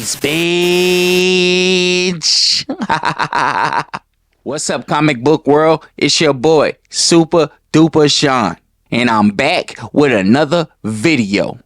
Peace, bitch. What's up, comic book world? It's your boy, Super Duper Sean, and I'm back with another video.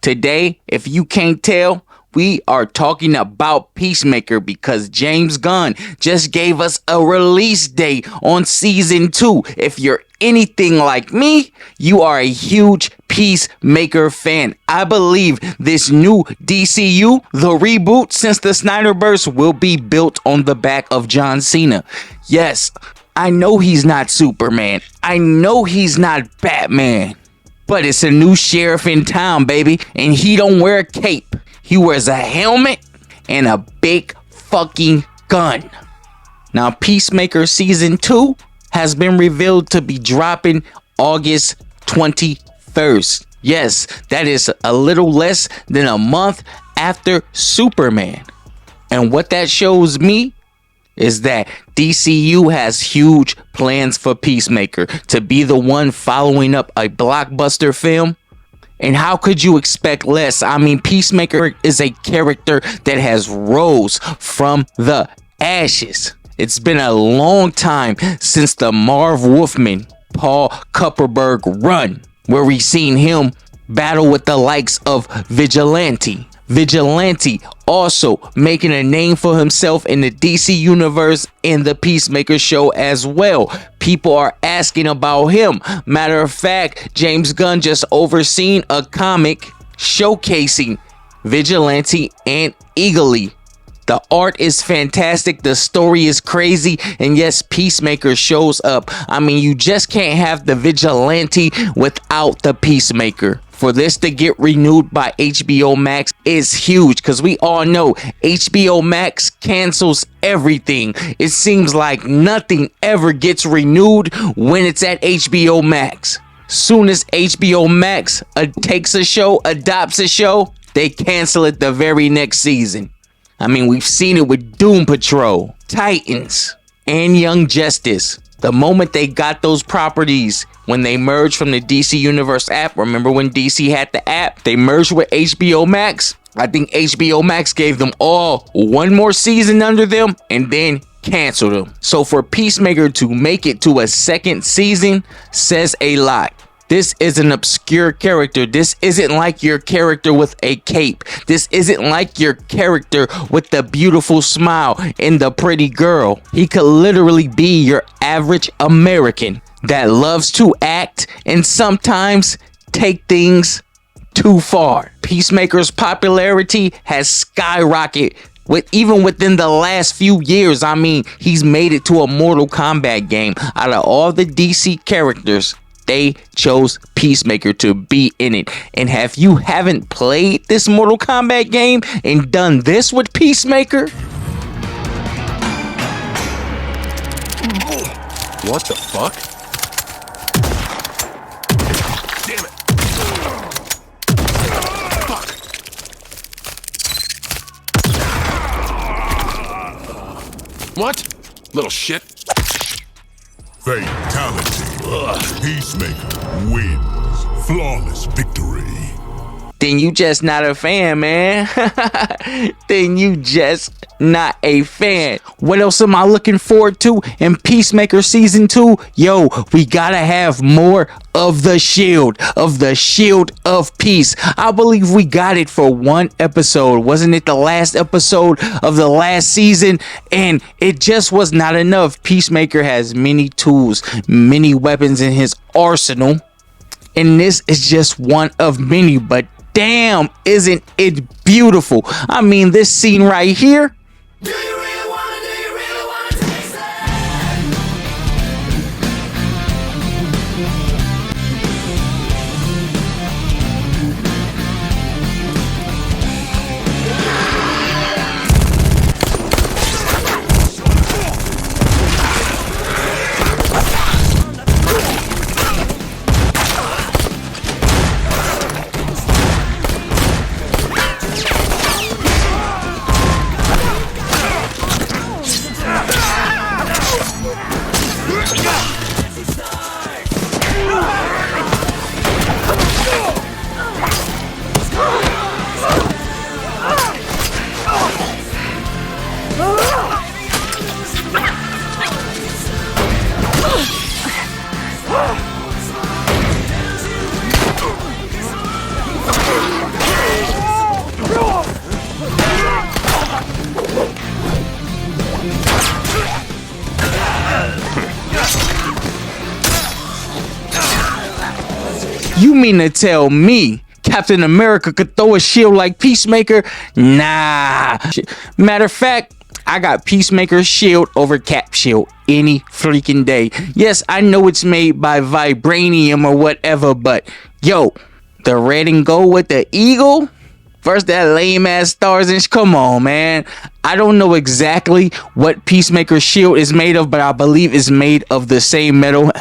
Today, if you can't tell, we are talking about Peacemaker because James Gunn just gave us a release date on season 2. If you're anything like me, you are a huge Peacemaker fan. I believe this new DCU, the reboot since the Snyderverse, will be built on the back of John Cena. Yes, I know he's not Superman. I know he's not Batman. But it's a new sheriff in town, baby, and he don't wear a cape. He wears a helmet and a big fucking gun. Now, Peacemaker Season 2 has been revealed to be dropping August 21st. Yes, that is a little less than a month after Superman. And what that shows me is that DCU has huge plans for Peacemaker to be the one following up a blockbuster film. And how could you expect less? I mean, Peacemaker is a character that has rose from the ashes. It's been a long time since the Marv Wolfman, Paul Kupperberg run, where we seen him battle with the likes of Vigilante. Vigilante also making a name for himself in the DC universe in the Peacemaker show as well. People are asking about him. Matter of fact, James Gunn just overseen a comic showcasing Vigilante and Eagly. The art is fantastic, the story is crazy, and yes, Peacemaker shows up. I mean, you just can't have the Vigilante without the Peacemaker. For this to get renewed by HBO Max is huge because we all know HBO Max cancels everything. It seems like nothing ever gets renewed when it's at HBO Max. Soon as HBO Max takes a show, adopts a show, they cancel it the very next season. I mean, we've seen it with Doom Patrol, Titans, and Young Justice. The moment they got those properties, when they merged from the DC Universe app, remember when DC had the app? They merged with HBO Max. I think HBO Max gave them all one more season under them and then canceled them. So for Peacemaker to make it to a second season says a lot. This is an obscure character. This isn't like your character with a cape. This isn't like your character with the beautiful smile and the pretty girl. He could literally be your average American that loves to act and sometimes take things too far. Peacemaker's popularity has skyrocketed even within the last few years. I mean, he's made it to a Mortal Kombat game. Out of all the DC characters, they chose Peacemaker to be in it. And if you haven't played this Mortal Kombat game and done this with Peacemaker, what the fuck? Damn it. Fuck. What? Little shit. Fatality. Peacemaker wins. Flawless victory. then you just not a fan, man. Then you just not a fan. What else am I looking forward to in Peacemaker Season 2? Yo, we gotta have more of the shield of peace. I believe we got it for one episode. Wasn't it the last episode of the last season? And it just was not enough. Peacemaker has many tools, many weapons in his arsenal, and this is just one of many. But damn, isn't it beautiful? I mean, this scene right here. Do you really wanna taste that? mean to tell me Captain America could throw a shield like Peacemaker? Nah. Matter of fact, I got Peacemaker's shield over Cap shield any freaking day. Yes, I know it's made by vibranium or whatever, but yo, the red and gold with the eagle versus that lame ass stars and come on, man. I don't know exactly what Peacemaker's shield is made of, but I believe it's made of the same metal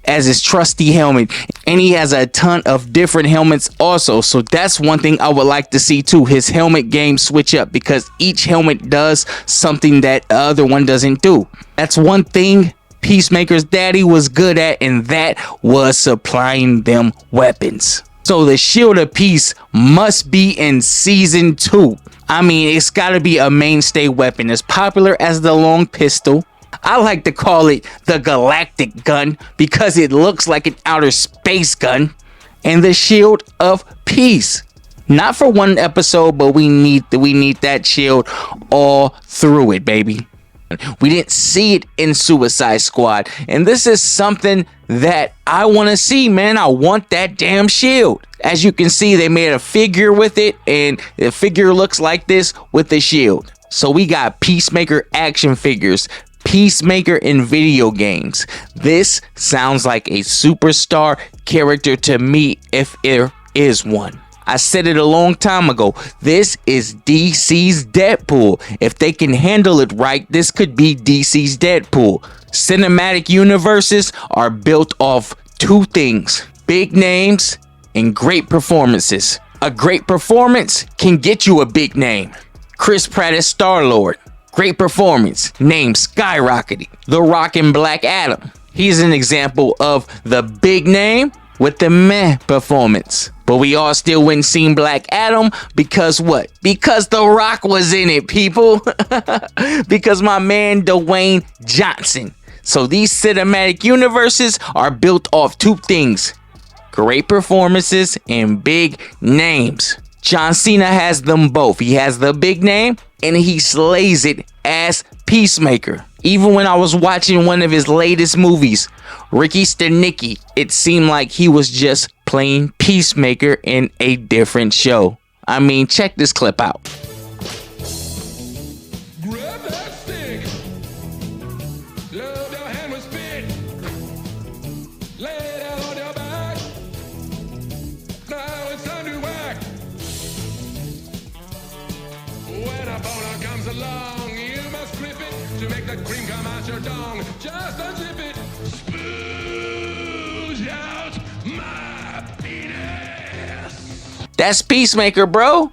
as his trusty helmet, and he has a ton of different helmets also. So that's one thing I would like to see too, his helmet game switch up, because each helmet does something that the other one doesn't do. That's one thing Peacemaker's daddy was good at, and that was supplying them weapons. So the Shield of Peace must be in season 2. I mean, it's got to be a mainstay weapon, as popular as the long pistol. I like to call it the galactic gun because it looks like an outer space gun. And the Shield of Peace. Not for one episode, but we need that shield all through it, baby. We didn't see it in Suicide Squad, and this is something that I want to see, man. I want that damn shield. As you can see, they made a figure with it, and the figure looks like this with the shield. So we got Peacemaker action figures, Peacemaker in video games. This sounds like a superstar character to me, if there is one. I said it a long time ago. This is DC's Deadpool. If they can handle it right, this could be DC's Deadpool. Cinematic universes are built off two things: big names and great performances. A great performance can get you a big name. Chris Pratt as Star-Lord. Great performance, name skyrocketing. The Rock and Black Adam. He's an example of the big name with the meh performance. But we all still went and seen Black Adam because what? Because The Rock was in it, people. Because my man Dwayne Johnson. So these cinematic universes are built off two things: great performances and big names. John Cena has them both. He has the big name and he slays it as Peacemaker. Even when I was watching one of his latest movies, Ricky Stenicki, it seemed like he was just playing Peacemaker in a different show. I mean, check this clip out. Grab that stick. Love your hand with spit. Lay it out on your back. Now it's time to whack. When a boner comes along, you must flip it to make the cream come out your dong. Just unzip it. Spooge out my penis. That's Peacemaker, bro.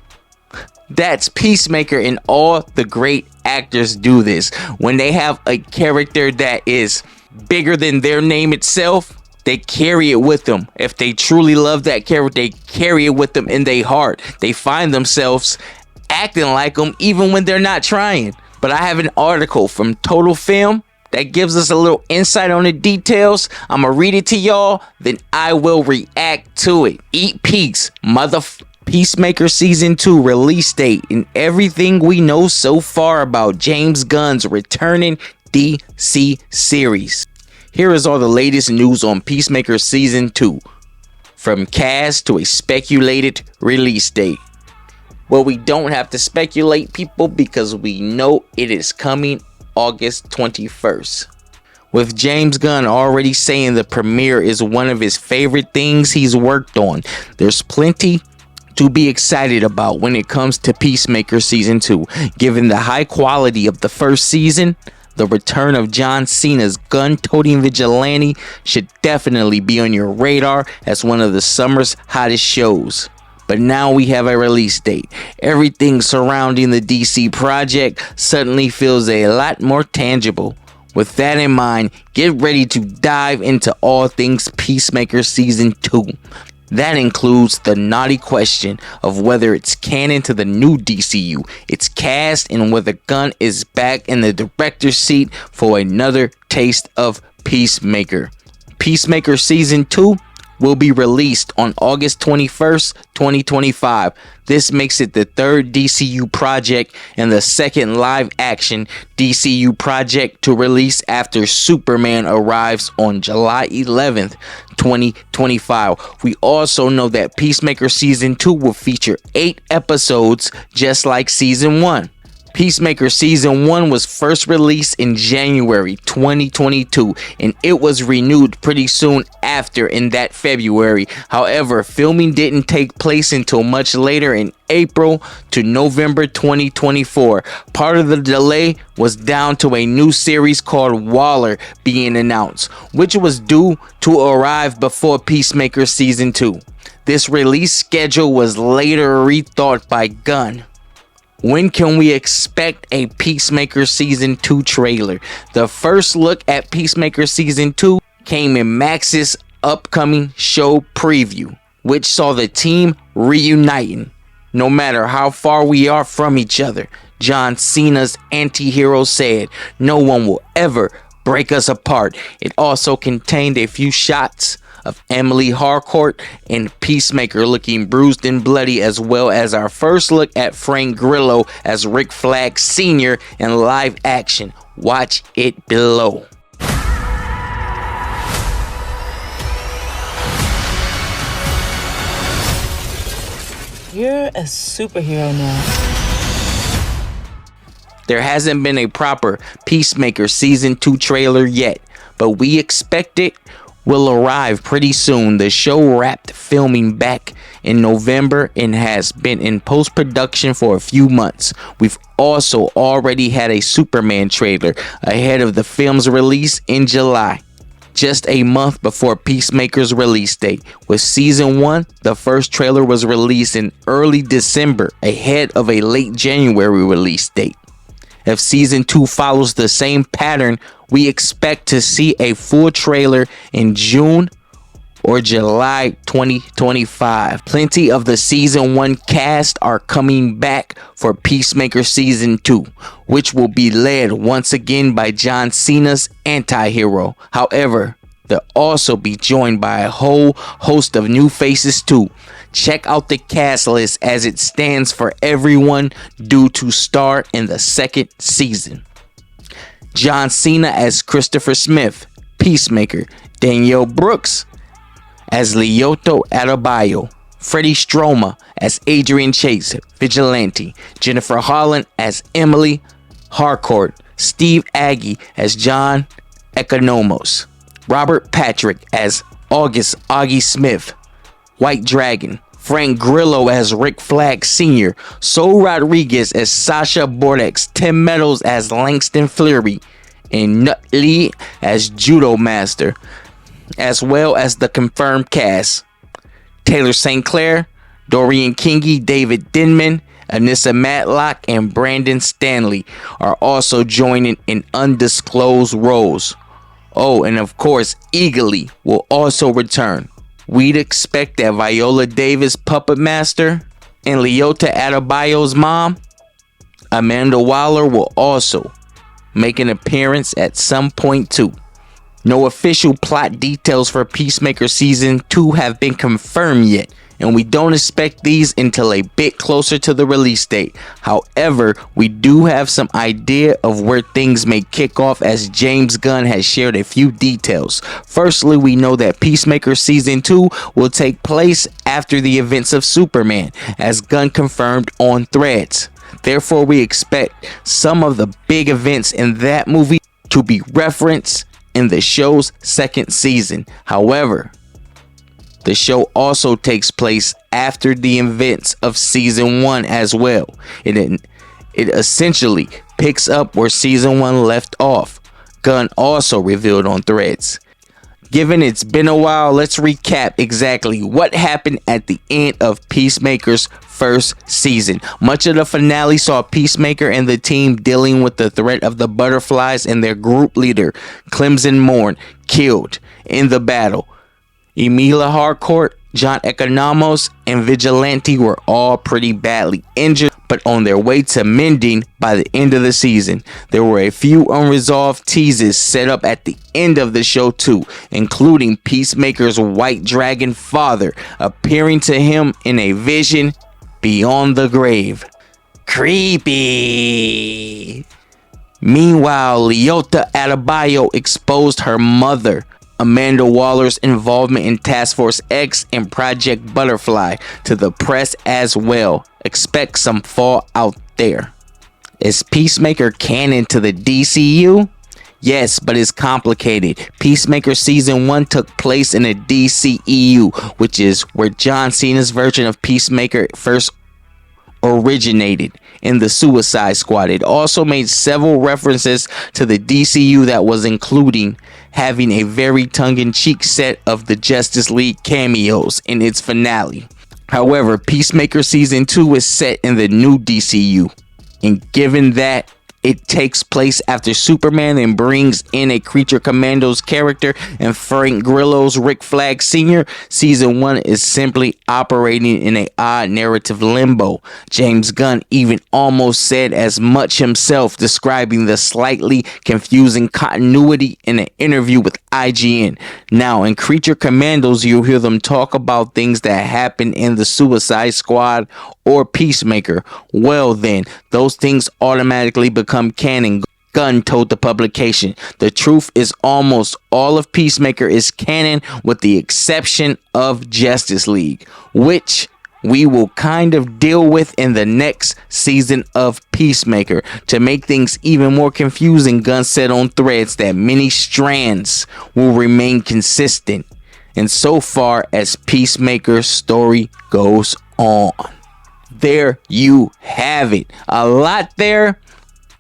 That's Peacemaker, and all the great actors do this. When they have a character that is bigger than their name itself, they carry it with them. If they truly love that character, they carry it with them in their heart. They find themselves acting like them even when they're not trying. But I have an article from Total Film that gives us a little insight on the details. I'm gonna read it to y'all, then I will react to it. Eat peace, Peacemaker Season 2 release date, and everything we know so far about James Gunn's returning DC series. Here is all the latest news on Peacemaker Season 2, from cast to a speculated release date. Well, we don't have to speculate, people, because we know it is coming August 21st. With James Gunn already saying the premiere is one of his favorite things he's worked on, there's plenty to be excited about when it comes to Peacemaker Season 2. Given the high quality of the first season, the return of John Cena's gun-toting vigilante should definitely be on your radar as one of the summer's hottest shows. But now we have a release date. Everything surrounding the DC project suddenly feels a lot more tangible. With that in mind, get ready to dive into all things Peacemaker Season 2. That includes the naughty question of whether it's canon to the new DCU, its cast, and whether Gunn is back in the director's seat for another taste of Peacemaker. Peacemaker Season 2 will be released on August 21st, 2025. This makes it the third DCU project and the second live-action DCU project to release after Superman arrives on July 11th, 2025. We also know that Peacemaker Season 2 will feature 8 episodes just like Season 1. Peacemaker Season 1 was first released in January 2022, and it was renewed pretty soon after in that February. However, filming didn't take place until much later in April to November 2024. Part of the delay was down to a new series called Waller being announced, which was due to arrive before Peacemaker Season 2. This release schedule was later rethought by GUNN. When can we expect a Peacemaker Season 2 trailer? The first look at Peacemaker Season 2 came in Max's upcoming show preview, which saw the team reuniting. No matter how far we are from each other, John Cena's anti-hero said, "No one will ever break us apart." It also contained a few shots of Emily Harcourt and Peacemaker looking bruised and bloody, as well as our first look at Frank Grillo as Rick Flag Sr. in live action. Watch it below. You're a superhero now. There hasn't been a proper Peacemaker Season 2 trailer yet, but we expect it will arrive pretty soon. The show wrapped filming back in November and has been in post-production for a few months. We've also already had a Superman trailer ahead of the film's release in July, just a month before Peacemaker's release date. With Season 1, the first trailer was released in early December ahead of a late January release date. If Season 2 follows the same pattern, we expect to see a full trailer in June or July 2025. Plenty of the Season 1 cast are coming back for Peacemaker Season 2, which will be led once again by John Cena's anti-hero. However, they'll also be joined by a whole host of new faces too. Check out the cast list as it stands for everyone due to star in the second season. John Cena as Christopher Smith, Peacemaker. Danielle Brooks as Lyoto Adebayo. Freddie Stroma as Adrian Chase, Vigilante. Jennifer Holland as Emily Harcourt. Steve Agee as John Economos. Robert Patrick as August Augie Smith, White Dragon. Frank Grillo as Rick Flag Sr., Sol Rodriguez as Sasha Bordex, Tim Meadows as Langston Fury, and Nut Lee as Judo Master, as well as the confirmed cast. Taylor St. Clair, Dorian Kingi, David Denman, Anissa Matlock, and Brandon Stanley are also joining in undisclosed roles. Oh, and of course, Eagly will also return. We'd expect that Viola Davis, Puppet Master, and Lyoto Adebayo's mom, Amanda Waller, will also make an appearance at some point too. No official plot details for Peacemaker Season 2 have been confirmed yet, and we don't expect these until a bit closer to the release date. However, we do have some idea of where things may kick off, as James Gunn has shared a few details. Firstly, we know that Peacemaker Season 2 will take place after the events of Superman, as Gunn confirmed on Threads. Therefore, we expect some of the big events in that movie to be referenced in the show's second season. However, the show also takes place after the events of Season 1 as well. It essentially picks up where Season 1 left off. Gunn also revealed on Threads. Given it's been a while, let's recap exactly what happened at the end of Peacemaker's first season. Much of the finale saw Peacemaker and the team dealing with the threat of the Butterflies and their group leader, Clemson Morn, killed in the battle. Emilia Harcourt John Economos, and Vigilante were all pretty badly injured, but on their way to mending by the end of the season. There were a few unresolved teases set up at the end of the show too, including Peacemaker's White Dragon father appearing to him in a vision beyond the grave. Creepy. Meanwhile, Leota Adebayo exposed her mother, Amanda Waller's involvement in Task Force X and Project Butterfly, to the press as well. Expect some fallout there. Is Peacemaker canon to the DCU? Yes, but it's complicated. Peacemaker Season 1 took place in the DCEU, which is where John Cena's version of Peacemaker first originated, in the Suicide Squad. It also made several references to the DCU that was including having a very tongue-in-cheek set of the Justice League cameos in its finale. However, Peacemaker Season 2 is set in the new DCU, and given that it takes place after Superman and brings in a Creature Commandos character and Frank Grillo's Rick Flag Sr., Season 1 is simply operating in an odd narrative limbo. James Gunn even almost said as much himself, describing the slightly confusing continuity in an interview with IGN. Now, in Creature Commandos, you'll hear them talk about things that happen in the Suicide Squad or Peacemaker. Well then, those things automatically become canon, Gunn told the publication. The truth is almost all of Peacemaker is canon with the exception of Justice League, which we will kind of deal with in the next season of Peacemaker. To make things even more confusing, Gunn said on Threads that many strands will remain consistent insofar as Peacemaker's story goes on. There you have it. A lot there.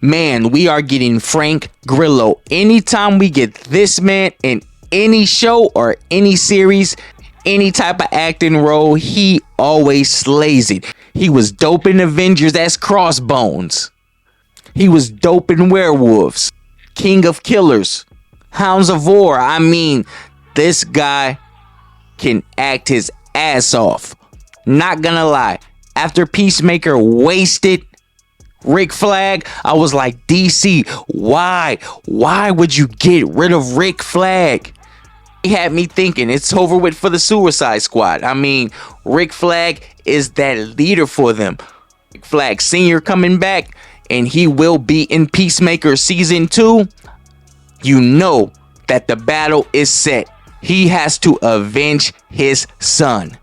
Man, we are getting Frank Grillo. Anytime we get this man in any show or any series, any type of acting role, he always slays it. He was dope in Avengers as Crossbones. He was dope in Werewolves, King of Killers, Hounds of War. I mean, this guy can act his ass off. Not gonna lie. After Peacemaker wasted Rick Flag, I was like, DC, why? Why would you get rid of Rick Flag? He had me thinking it's over with for the Suicide Squad. I mean, Rick Flag is that leader for them. Rick Flag Sr. coming back, and he will be in Peacemaker Season 2. You know that the battle is set. He has to avenge his son.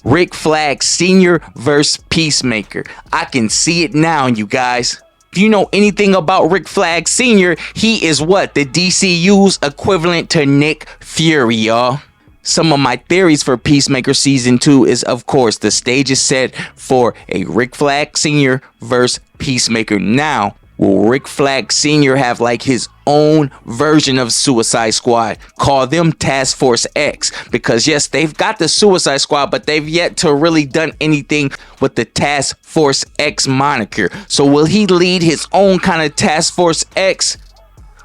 Rick Flag Sr. versus Peacemaker. I can see it now, you guys. If you know anything about Rick Flag Sr., he is what? The DCU's equivalent to Nick Fury, y'all. Some of my theories for Peacemaker Season 2 is, of course, the stage is set for a Rick Flag Sr. versus Peacemaker. Now, will Rick Flag Sr. have like his own version of Suicide Squad? Call them Task Force X. Because yes, they've got the Suicide Squad, but they've yet to really done anything with the Task Force X moniker. So will he lead his own kind of Task Force X,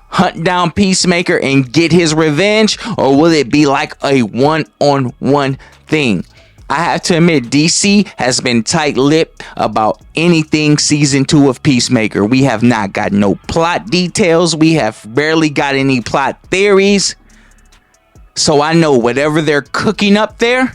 hunt down Peacemaker and get his revenge? Or will it be like a one-on-one thing? I have to admit, DC has been tight-lipped about anything Season 2 of Peacemaker. We have not got no plot details. We have barely got any plot theories. So I know whatever they're cooking up there,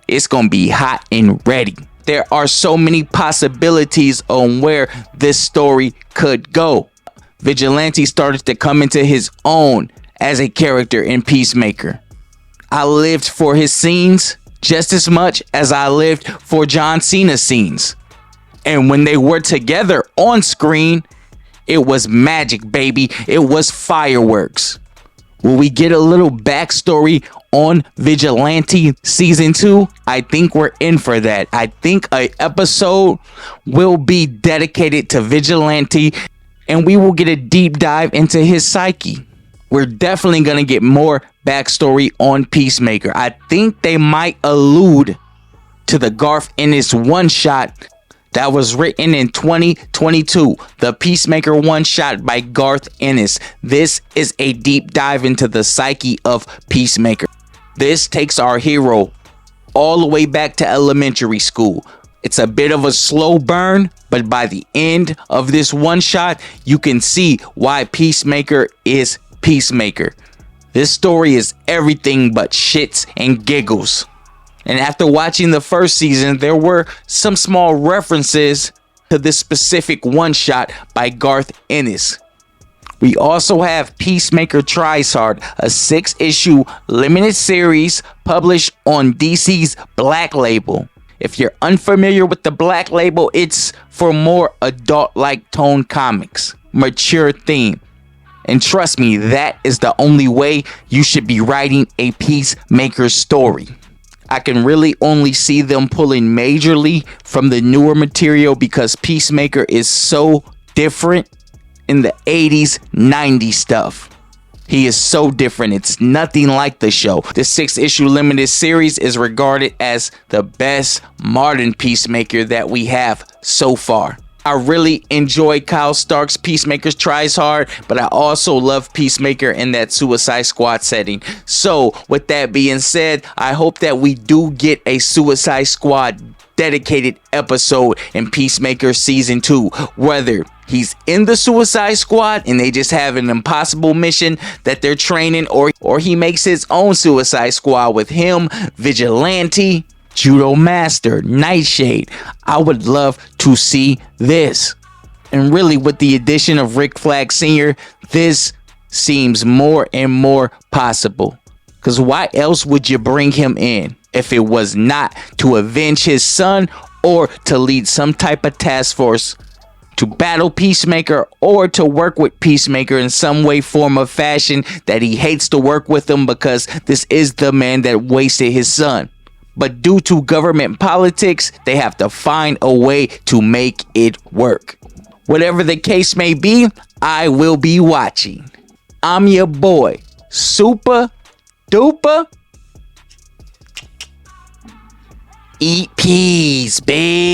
it's going to be hot and ready. There are so many possibilities on where this story could go. Vigilante started to come into his own as a character in Peacemaker. I lived for his scenes just as much as I lived for John Cena's scenes. And when they were together on screen, it was magic, baby. It was fireworks. Will we get a little backstory on Vigilante Season 2? I think we're in for that. I think an episode will be dedicated to Vigilante, and we will get a deep dive into his psyche. We're definitely going to get more backstory on Peacemaker. I think they might allude to the Garth Ennis one-shot that was written in 2022. The Peacemaker one-shot by Garth Ennis. This is a deep dive into the psyche of Peacemaker. This takes our hero all the way back to elementary school. It's a bit of a slow burn, but by the end of this one shot, you can see why Peacemaker is Peacemaker. This story is everything but shits and giggles. And after watching the first season, there were some small references to this specific one shot by Garth Ennis. We also have Peacemaker Tries Hard, a 6-issue limited series published on DC's Black Label. If you're unfamiliar with the Black Label, it's for more adult-like tone comics, mature theme. And trust me, that is the only way you should be writing a Peacemaker story. I can really only see them pulling majorly from the newer material because Peacemaker is so different in the 80s, 90s stuff. He is so different. It's nothing like the show. The 6-issue limited series is regarded as the best modern Peacemaker that we have so far. I really enjoy Kyle Stark's Peacemaker Tries Hard, but I also love Peacemaker in that Suicide Squad setting. So, with that being said, I hope that we do get a Suicide Squad dedicated episode in Peacemaker Season 2. Whether he's in the Suicide Squad and they just have an impossible mission that they're training, or he makes his own Suicide Squad with him, Vigilante, Judo Master, Nightshade. I would love to see this. And really, with the addition of Rick Flag Sr., this seems more and more possible. Because why else would you bring him in if it was not to avenge his son or to lead some type of task force to battle Peacemaker or to work with Peacemaker in some way, form, or fashion that he hates to work with him because this is the man that wasted his son. But due to government politics, they have to find a way to make it work. Whatever the case may be, I will be watching. I'm your boy, Super Duper. Eat peas, bitch.